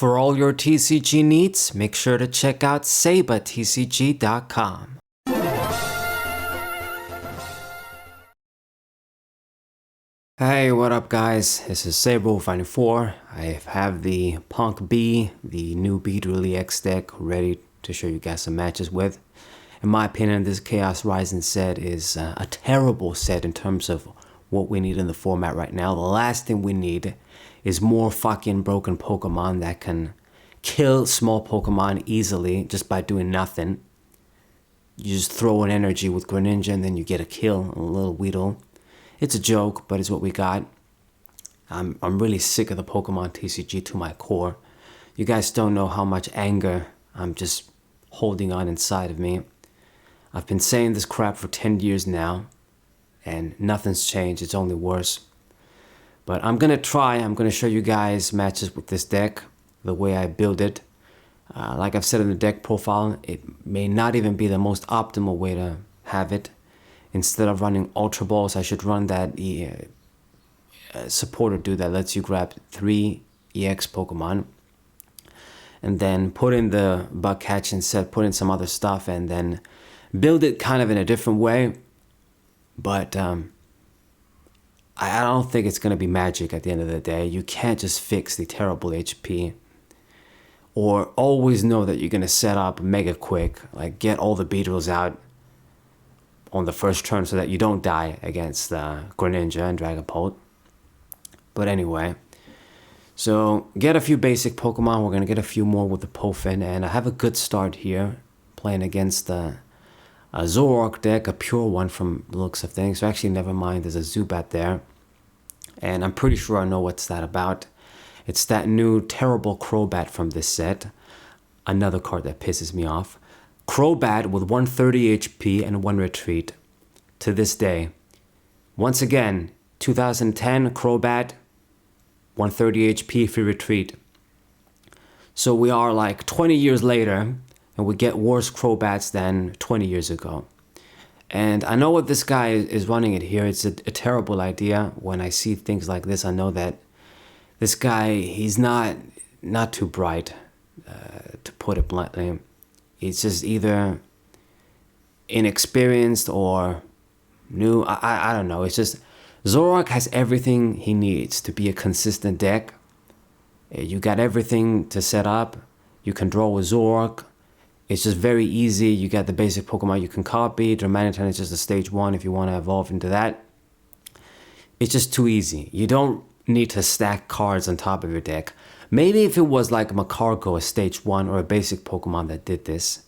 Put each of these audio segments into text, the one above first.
For all your TCG needs, make sure to check out sabatcg.com. Hey, what up guys? This is Saber94. I have the Punk B, the new Beedrill EX deck, ready to show you guys some matches with. In my opinion, this Chaos Rising set is a terrible set in terms of what we need in the format right now. The last thing we need is more fucking broken Pokemon that can kill small Pokemon easily just by doing nothing. You just throw an energy with Greninja and then you get a kill, a little Weedle. It's a joke, but it's what we got. I'm really sick of the Pokemon TCG to my core. You guys don't know how much anger I'm just holding on inside of me. I've been saying this crap for 10 years now, and nothing's changed, it's only worse. But I'm gonna show you guys matches with this deck, the way I build it. Like I've said in the deck profile, it may not even be the most optimal way to have it. Instead of running Ultra Balls, I should run that supporter dude that lets you grab 3 EX Pokemon. And then put in the bug catching set, put in some other stuff, and then build it kind of in a different way. But I don't think it's going to be magic at the end of the day. You can't just fix the terrible HP. Or always know that you're going to set up mega quick. Like get all the Beedrills out on the first turn so that you don't die against Greninja and Dragapult. But anyway. So get a few basic Pokemon. We're going to get a few more with the Pofin. And I have a good start here. Playing against a Zoroark deck, a pure one from the looks of things. So actually, never mind, there's a Zubat there. And I'm pretty sure I know what's that about. It's that new terrible Crobat from this set. Another card that pisses me off. Crobat with 130 HP and 1 retreat. To this day. Once again, 2010 Crobat, 130 HP, free retreat. So we are like 20 years later, and we get worse Crobats than 20 years ago. And I know what this guy is running it here. It's a terrible idea. When I see things like this, I know that this guy, he's not too bright, to put it bluntly. He's just either inexperienced or new. I don't know. It's just Zoroark has everything he needs to be a consistent deck. You got everything to set up. You can draw with Zoroark. It's just very easy. You got the basic Pokemon you can copy. Dramaneton is just a stage 1 if you want to evolve into that. It's just too easy. You don't need to stack cards on top of your deck. Maybe if it was like Macargo, a stage 1, or a basic Pokemon that did this,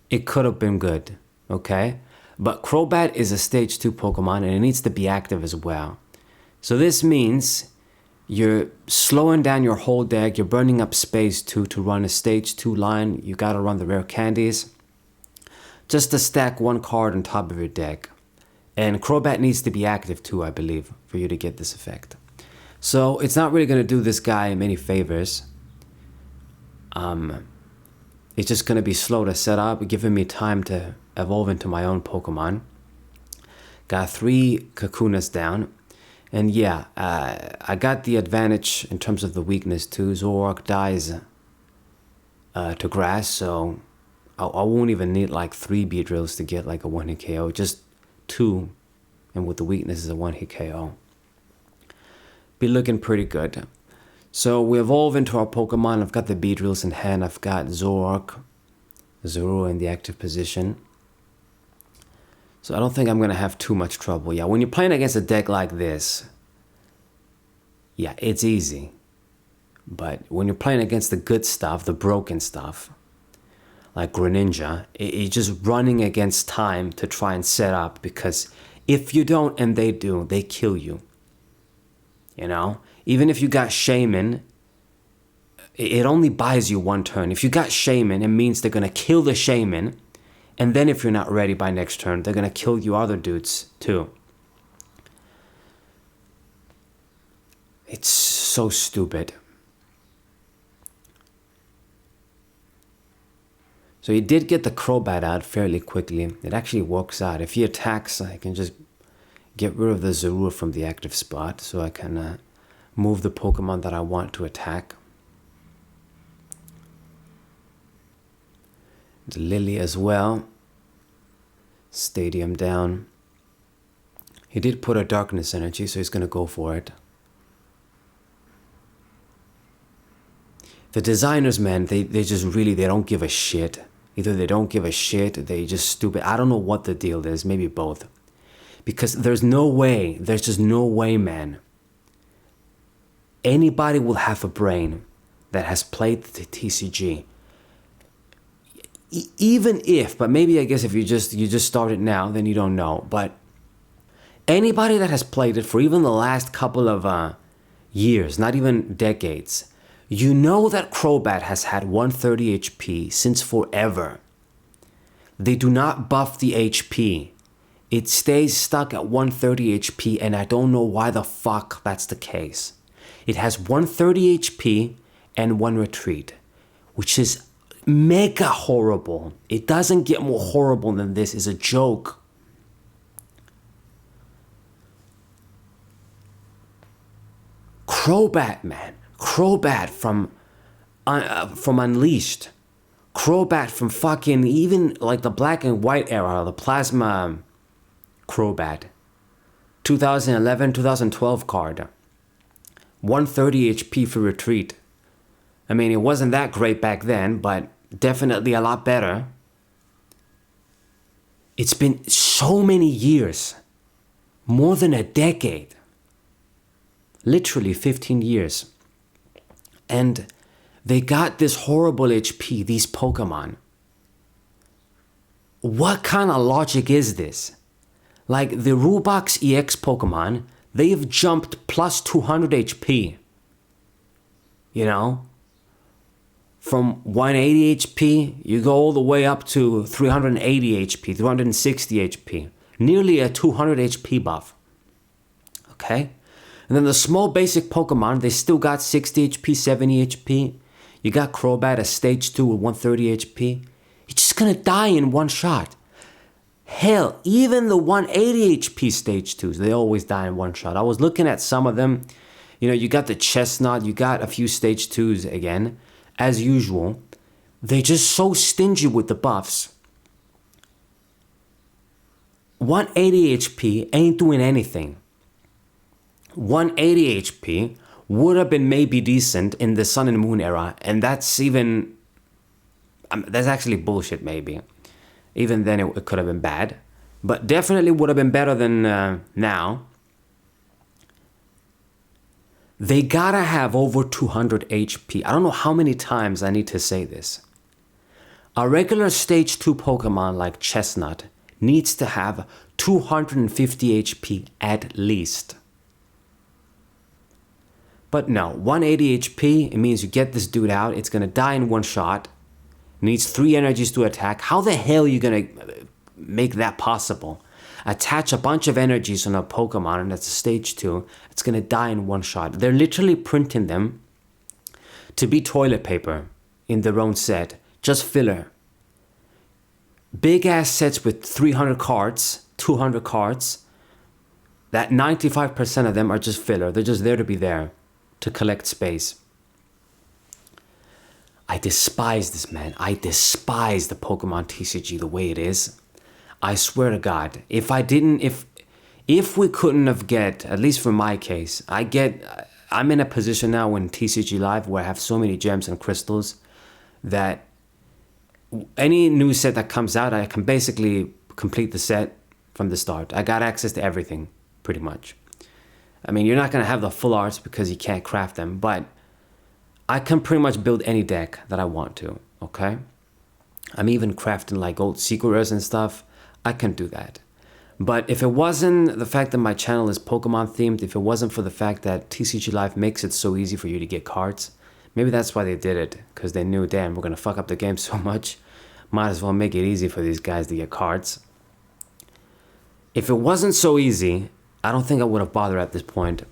it could have been good, okay? But Crobat is a stage 2 Pokemon and it needs to be active as well. So this means you're slowing down your whole deck, you're burning up space to run a stage 2 line, you gotta run the rare candies, just to stack 1 card on top of your deck. And Crobat needs to be active too, I believe, for you to get this effect. So it's not really gonna do this guy many favors. It's just gonna be slow to set up, giving me time to evolve into my own Pokemon. Got 3 Kakunas down. And yeah, I got the advantage in terms of the weakness too. Zoroark dies to grass, so I won't even need like 3 Beedrills to get like a 1-hit KO. Just 2, and with the weakness is a 1-hit KO. Be looking pretty good. So we evolve into our Pokemon. I've got the Beedrills in hand. I've got Zoroark, Zoro in the active position. So I don't think I'm going to have too much trouble. Yeah, when you're playing against a deck like this, yeah, it's easy. But when you're playing against the good stuff, the broken stuff, like Greninja, it's just running against time to try and set up. Because if you don't and they do, they kill you. You know? Even if you got Shaman, it only buys you 1 turn. If you got Shaman, it means they're going to kill the Shaman. And then if you're not ready by next turn, they're going to kill you other dudes too. It's so stupid. So he did get the Crobat out fairly quickly. It actually works out. If he attacks, I can just get rid of the Zoroark from the active spot. So I can move the Pokemon that I want to attack. The Lily as well. Stadium down. He did put a Darkness Energy, so he's going to go for it. The designers, man, they just really, they don't give a shit. Either they don't give a shit, they just stupid. I don't know what the deal is, maybe both. Because there's just no way, man. Anybody will have a brain that has played the TCG. Even if, but maybe I guess if you just started now, then you don't know. But anybody that has played it for even the last couple of years, not even decades, you know that Crobat has had 130 HP since forever. They do not buff the HP. It stays stuck at 130 HP, and I don't know why the fuck that's the case. It has 130 HP and 1 retreat, which is mega horrible. It doesn't get more horrible than this. It's a joke. Crobat, man. Crobat from Unleashed. Crobat from fucking even like the black and white era, the plasma Crobat. 2011, 2012 card. 130 HP for retreat. I mean, it wasn't that great back then, but definitely a lot better. It's been so many years. More than a decade. Literally 15 years. And they got this horrible HP, these Pokemon. What kind of logic is this? Like the Rubox EX Pokemon, they've jumped plus 200 HP. You know? From 180 HP, you go all the way up to 380 HP, 360 HP. Nearly a 200 HP buff. Okay? And then the small basic Pokemon, they still got 60 HP, 70 HP. You got Crobat, a stage 2 with 130 HP. You're just gonna die in one shot. Hell, even the 180 HP stage 2s, they always die in one shot. I was looking at some of them. You know, you got the Chestnut, you got a few stage 2s again. As usual, they're just so stingy with the buffs. 180 HP ain't doing anything. 180 HP would have been maybe decent in the Sun and Moon era, and that's even... that's actually bullshit, maybe. Even then it could have been bad, but definitely would have been better than now. They gotta have over 200 HP. I don't know how many times I need to say this. A regular stage 2 Pokemon like Chestnut needs to have 250 HP at least. But no, 180 HP, it means you get this dude out, it's gonna die in one shot. Needs 3 energies to attack. How the hell are you gonna make that possible? Attach a bunch of energies on a Pokemon and that's a stage 2, it's gonna die in one shot. They're literally printing them to be toilet paper in their own set. Just filler. Big ass sets with 300 cards, 200 cards. That 95% of them are just filler. They're just there to be there. To collect space. I despise this, man. I despise the Pokemon TCG the way it is. I swear to God, if we couldn't have get, at least for my case, I'm in a position now in TCG Live where I have so many gems and crystals that any new set that comes out, I can basically complete the set from the start. I got access to everything, pretty much. I mean, you're not going to have the full arts because you can't craft them, but I can pretty much build any deck that I want to, okay? I'm even crafting like old secret rares and stuff. I can do that. But if it wasn't the fact that my channel is Pokemon themed, if it wasn't for the fact that TCG Live makes it so easy for you to get cards, maybe that's why they did it, because they knew, damn, we're going to fuck up the game so much. Might as well make it easy for these guys to get cards. If it wasn't so easy, I don't think I would have bothered at this point.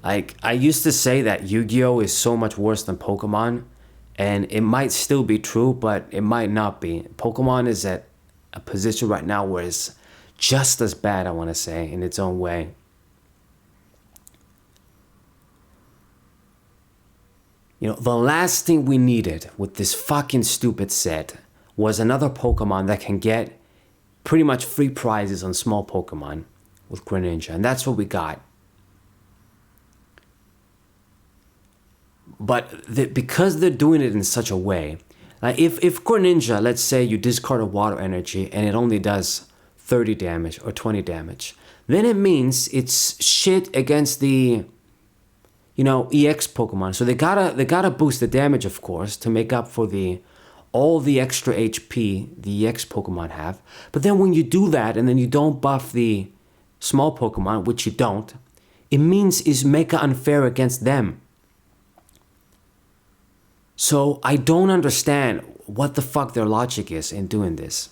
Like, I used to say that Yu-Gi-Oh! Is so much worse than Pokemon, and it might still be true, but it might not be. Pokemon is at a position right now where it's just as bad, I want to say, in its own way. You know, the last thing we needed with this fucking stupid set was another Pokemon that can get pretty much free prizes on small Pokemon with Greninja, and that's what we got. But because they're doing it in such a way, like if Greninja, let's say you discard a water energy and it only does 30 damage or 20 damage, then it means it's shit against the, you know, EX Pokemon. So they gotta boost the damage, of course, to make up for all the extra HP the EX Pokemon have. But then when you do that and then you don't buff the small Pokemon, which you don't, it means it's mega unfair against them. So I don't understand what the fuck their logic is in doing this.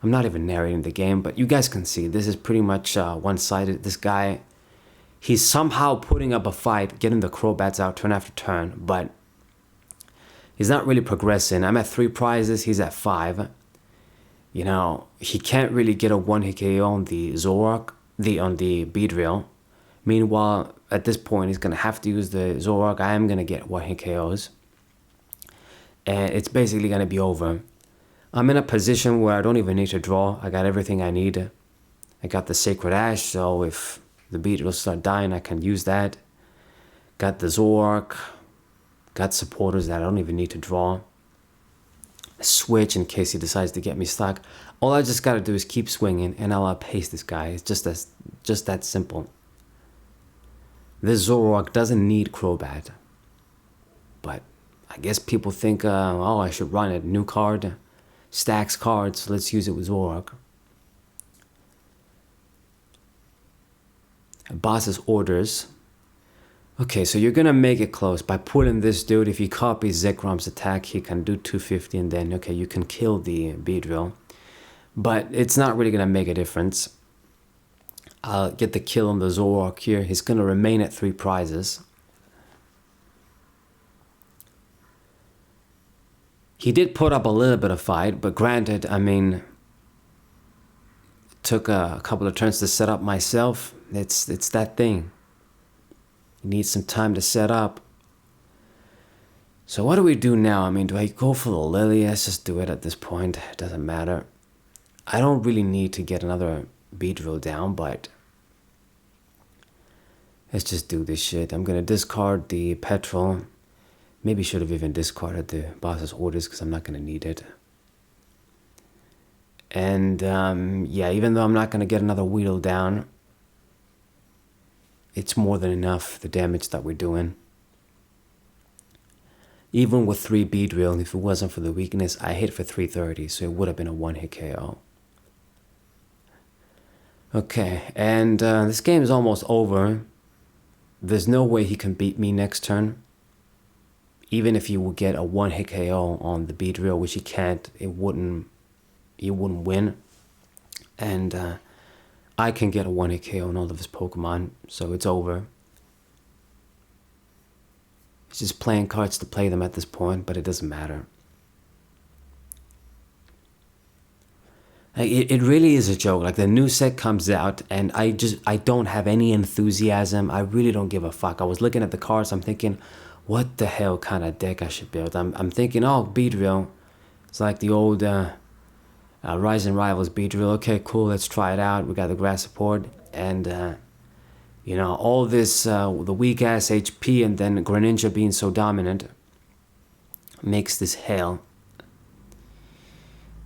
I'm not even narrating the game, but you guys can see this is pretty much one-sided. This guy, he's somehow putting up a fight, getting the Crobats out turn after turn, but he's not really progressing. I'm at 3 prizes, he's at 5. You know, he can't really get a 1-hit KO on the Zoroark, on the Beedrill. Meanwhile, at this point, he's gonna have to use the Zoroark. I am gonna get 1-hit KOs. And it's basically gonna be over. I'm in a position where I don't even need to draw. I got everything I need. I got the Sacred Ash, so if the Beedrill start dying, I can use that. Got the Zoroark. Got supporters that I don't even need to draw. Switch in case he decides to get me stuck. All I just gotta do is keep swinging and I'll outpace this guy. It's just that simple. This Zoroark doesn't need Crobat. But I guess people think, oh, I should run it. New card, stacks cards, so let's use it with Zoroark. Boss's orders. Okay, so you're gonna make it close by putting this dude. If he copies Zekrom's attack, he can do 250 and then, okay, you can kill the Beedrill. But it's not really gonna make a difference. I'll get the kill on the Zoroark here. He's gonna remain at 3 prizes. He did put up a little bit of fight, but granted, I mean, it took a couple of turns to set up myself. It's that thing. You need some time to set up. So what do we do now? I mean, do I go for the Lily? Let's just do it at this point. It doesn't matter. I don't really need to get another Beedrill down, but let's just do this shit. I'm gonna discard the Petrol. Maybe should have even discarded the boss's orders because I'm not going to need it. And yeah, even though I'm not going to get another Weedle down, it's more than enough, the damage that we're doing. Even with 3 Beedrill, if it wasn't for the weakness, I hit for 330, so it would have been a 1-hit KO. Okay, and this game is almost over. There's no way he can beat me next turn. Even if he would get a 1-hit KO on the Beedrill, which he can't, he wouldn't win. And I can get a 1-hit KO on all of his Pokemon, so it's over. He's just playing cards to play them at this point, but it doesn't matter. It really is a joke. Like, the new set comes out and I don't have any enthusiasm. I really don't give a fuck. I was looking at the cards, I'm thinking, what the hell kind of deck I should build? I'm thinking, oh, Beedrill. It's like the old Rise and Rivals Beedrill. Okay, cool, let's try it out. We got the grass support. And, you know, all this, the weak-ass HP and then Greninja being so dominant makes this hell.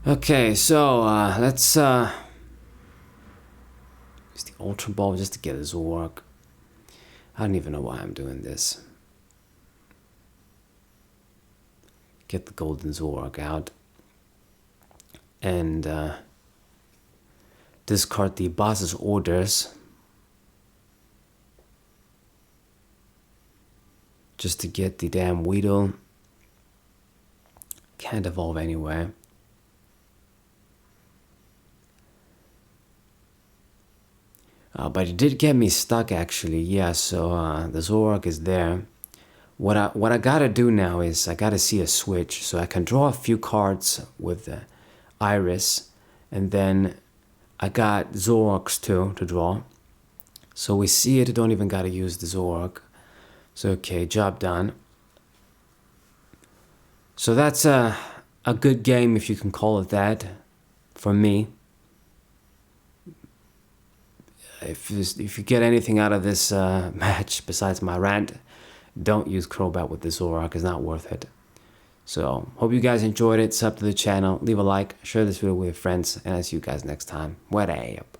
Okay, so let's use the Ultra Ball just to get a Zoroark. I don't even know why I'm doing this. Get the Golden Zoroark out. And discard the boss's orders. Just to get the damn Weedle. Can't evolve anyway. But it did get me stuck actually, yeah, so the Zoroark is there. What I gotta do now is I gotta see a switch, so I can draw a few cards with the Iris, and then I got Zoroarks too to draw. So we see it, don't even gotta use the Zoroark. So okay, job done. So that's a good game, if you can call it that, for me. If you get anything out of this match besides my rant, don't use Crobat with the Zoroark. It's not worth it. So, hope you guys enjoyed it. Sub to the channel, leave a like, share this video with your friends, and I'll see you guys next time. What up?